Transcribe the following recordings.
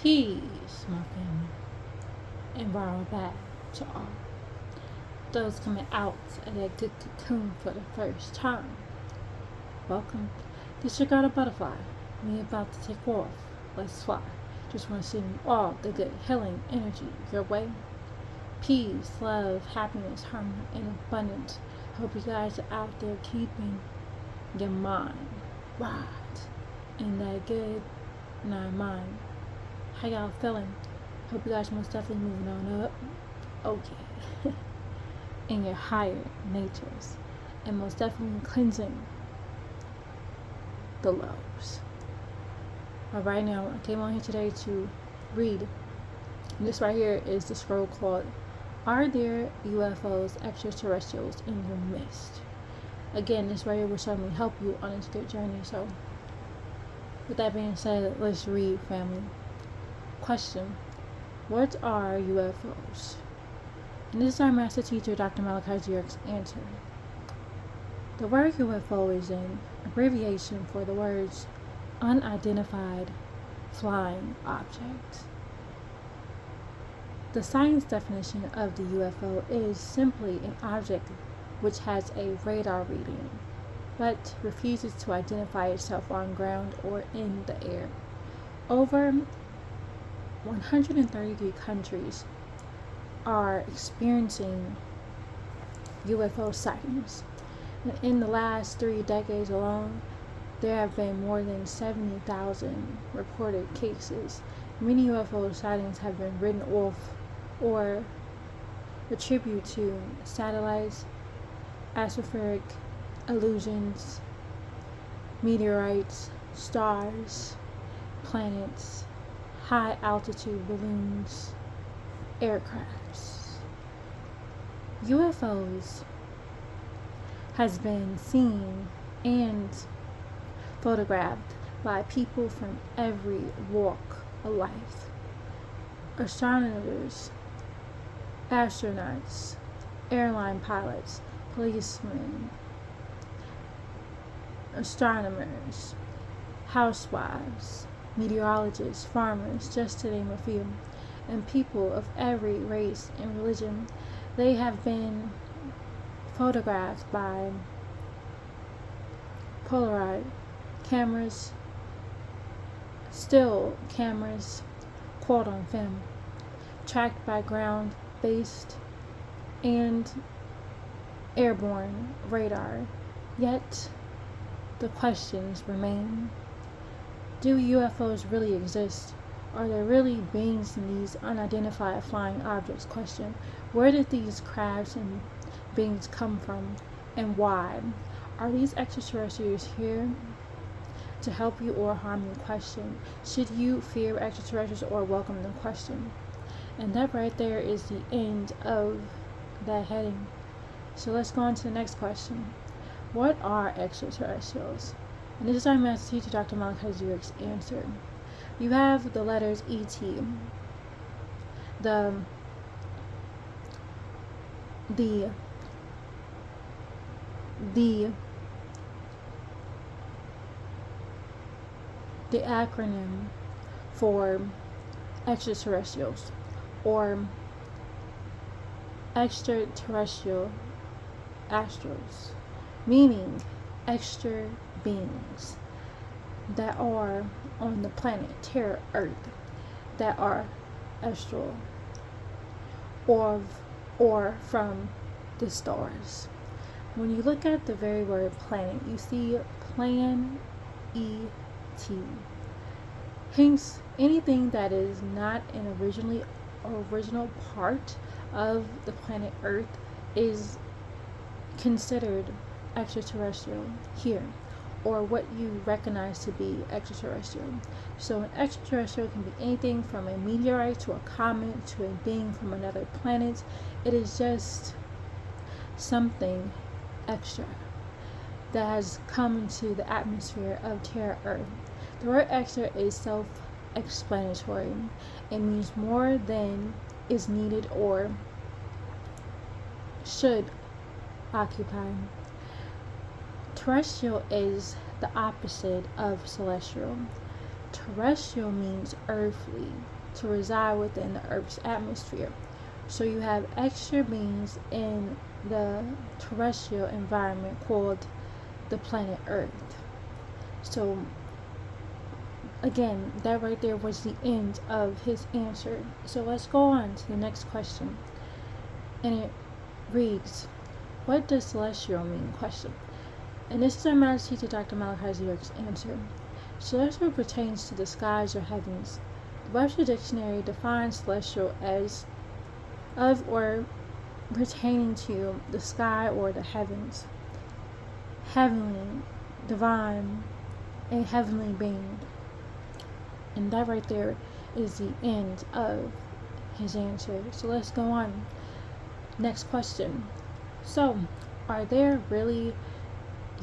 Peace, my family, and borrow back to all those coming out of that good cocoon for the first time. Welcome. Disregard a butterfly. We about to take off. Let's fly. Just want to send you all the good healing energy your way. Peace, love, happiness, harmony, and abundance. Hope you guys are out there keeping your mind right in that good nine mind. How y'all feeling? Hope you guys most definitely moving on up. Okay. In your higher natures. And most definitely cleansing the lows. Right now, I came on here today to read. This right here is the scroll called Are There UFOs Extraterrestrials in Your Midst? Again, this right here will certainly help you on this good journey. So, with that being said, let's read, family. Question: what are UFOs? And this is our master teacher, Dr. Malachi answer. The word UFO is an abbreviation for the words unidentified flying object. The science definition of the UFO is simply an object which has a radar reading, but refuses to identify itself on ground or in the air. Over 133 countries are experiencing UFO sightings. In the last 3 decades alone, there have been more than 70,000 reported cases. Many UFO sightings have been written off or attributed to satellites, atmospheric illusions, meteorites, stars, planets, high altitude balloons, aircrafts. UFOs has been seen and photographed by people from every walk of life. Astronomers, astronauts, airline pilots, policemen, astronomers, housewives, meteorologists, farmers, just to name a few, and people of every race and religion. They have been photographed by Polaroid cameras, still cameras, caught on film, tracked by ground-based and airborne radar. Yet, the questions remain. Do UFOs really exist? Are there really beings in these unidentified flying objects? Question: where did these crafts and beings come from, and why? Are these extraterrestrials here to help you or harm you? Question: should you fear extraterrestrials or welcome them? Question. And that right there is the end of that heading. So let's go on to the next question. What are extraterrestrials? And this is our master teacher, Dr. Malachi answer. You have the letters E.T., the acronym for extraterrestrials, or extraterrestrial astrals, meaning extra beings that are on the planet Terra Earth, that are astral or from the stars. When you look at the very word planet, you see plan E.T. Hence, anything that is not an original part of the planet Earth is considered extraterrestrial here, or what you recognize to be extraterrestrial. So an extraterrestrial can be anything from a meteorite to a comet to a being from another planet. It is just something extra that has come into the atmosphere of Terra Earth. The word extra is self-explanatory. It means more than is needed or should occupy. Terrestrial is the opposite of celestial. Terrestrial means earthly, to reside within the Earth's atmosphere. So you have extra beings in the terrestrial environment called the planet Earth. So again, that right there was the end of his answer. So let's go on to the next question. And it reads, what does celestial mean? Question. And this is our math teacher, Dr. Malachi York's answer. Celestial pertains to the skies or heavens. The Webster Dictionary defines celestial as of or pertaining to the sky or the heavens. Heavenly, divine, a heavenly being. And that right there is the end of his answer. So let's go on. Next question. So, are there really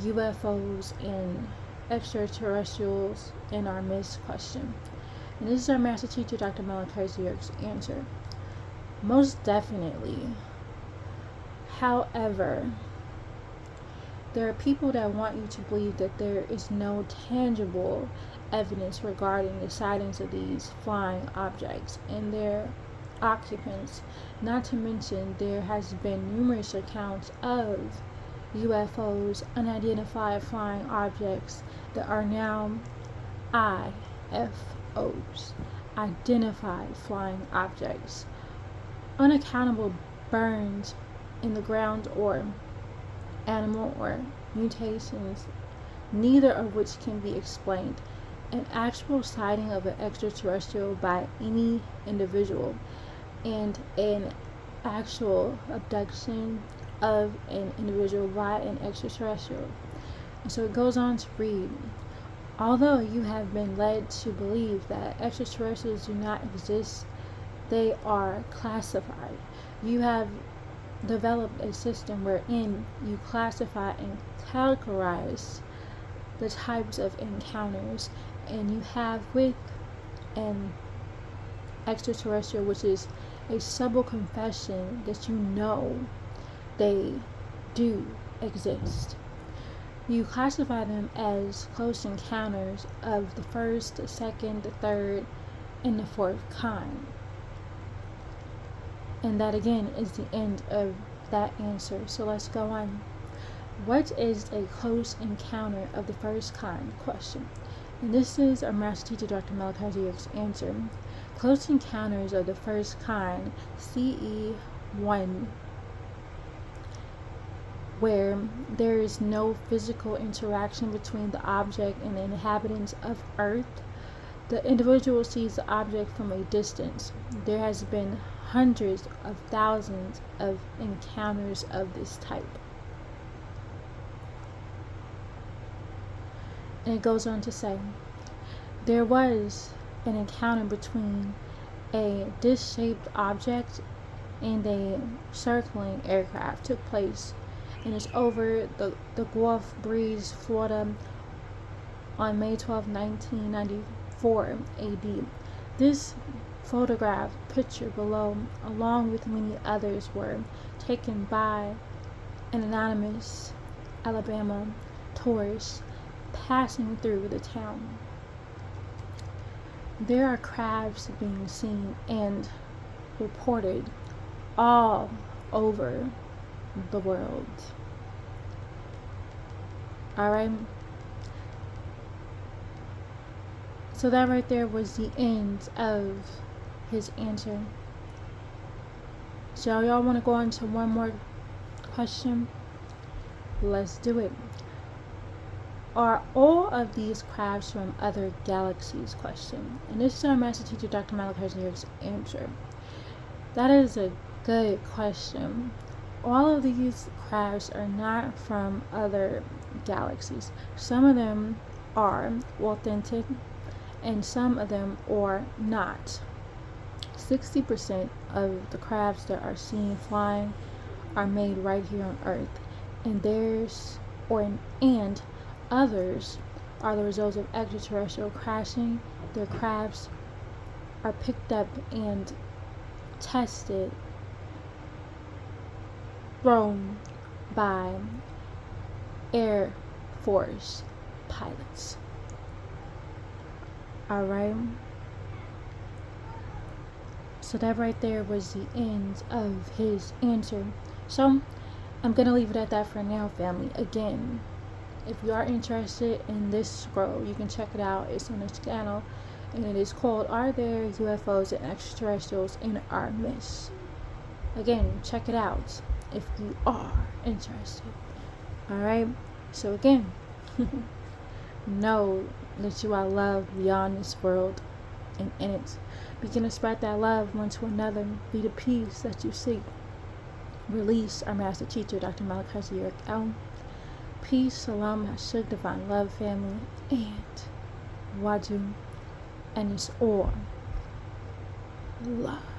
UFOs and extraterrestrials in our midst? Question. And this is our master teacher, Dr. Malachi York's answer. Most definitely. However, there are people that want you to believe that there is no tangible evidence regarding the sightings of these flying objects and their occupants. Not to mention, there has been numerous accounts of UFOs, unidentified flying objects, that are now IFOs, identified flying objects. Unaccountable burns in the ground or animal or mutations, neither of which can be explained. An actual sighting of an extraterrestrial by any individual and an actual abduction of an individual by an extraterrestrial. And so it goes on to read, although you have been led to believe that extraterrestrials do not exist, they are classified. You have developed a system wherein you classify and categorize the types of encounters, and you have with an extraterrestrial, which is a subtle confession that you know they do exist. You classify them as close encounters of the first, the second, the third, and the fourth kind. And that again is the end of that answer. So let's go on. What is a close encounter of the first kind? Question. And this is our master teacher, Dr. Malachi York's answer. Close encounters of the first kind, CE1, where there is no physical interaction between the object and the inhabitants of Earth. The individual sees the object from a distance. There has been hundreds of thousands of encounters of this type. And it goes on to say, there was an encounter between a disc-shaped object and a circling aircraft took place, and it's over the Gulf Breeze, Florida, on May 12, 1994 AD. This photograph picture below, along with many others, were taken by an anonymous Alabama tourist passing through the town. There are crabs being seen and reported all over the world. Alright? So that right there was the end of his answer. So y'all want to go on to one more question? Let's do it. Are all of these crabs from other galaxies? Question. And this is our master teacher, Dr. Malachi York's answer. That is a good question. All of these crabs are not from other galaxies. Some of them are authentic and some of them are not. 60% of the crabs that are seen flying are made right here on Earth, and others are the results of extraterrestrial crashing. Their crabs are picked up and tested, thrown by Air Force pilots. Alright? So that right there was the end of his answer. So I'm gonna leave it at that for now, family. Again, if you are interested in this scroll, you can check it out. It's on this channel, and it is called "Are There UFOs and Extraterrestrials in Our Midst?" Again, check it out if you are interested. Alright, so again, know that you are loved beyond this world and in it. Begin to spread that love one to another. Be the peace that you seek. Release our master teacher, Dr. Malachi L. Peace, salam, hashuk, divine love, family, and wadu, and it's all love.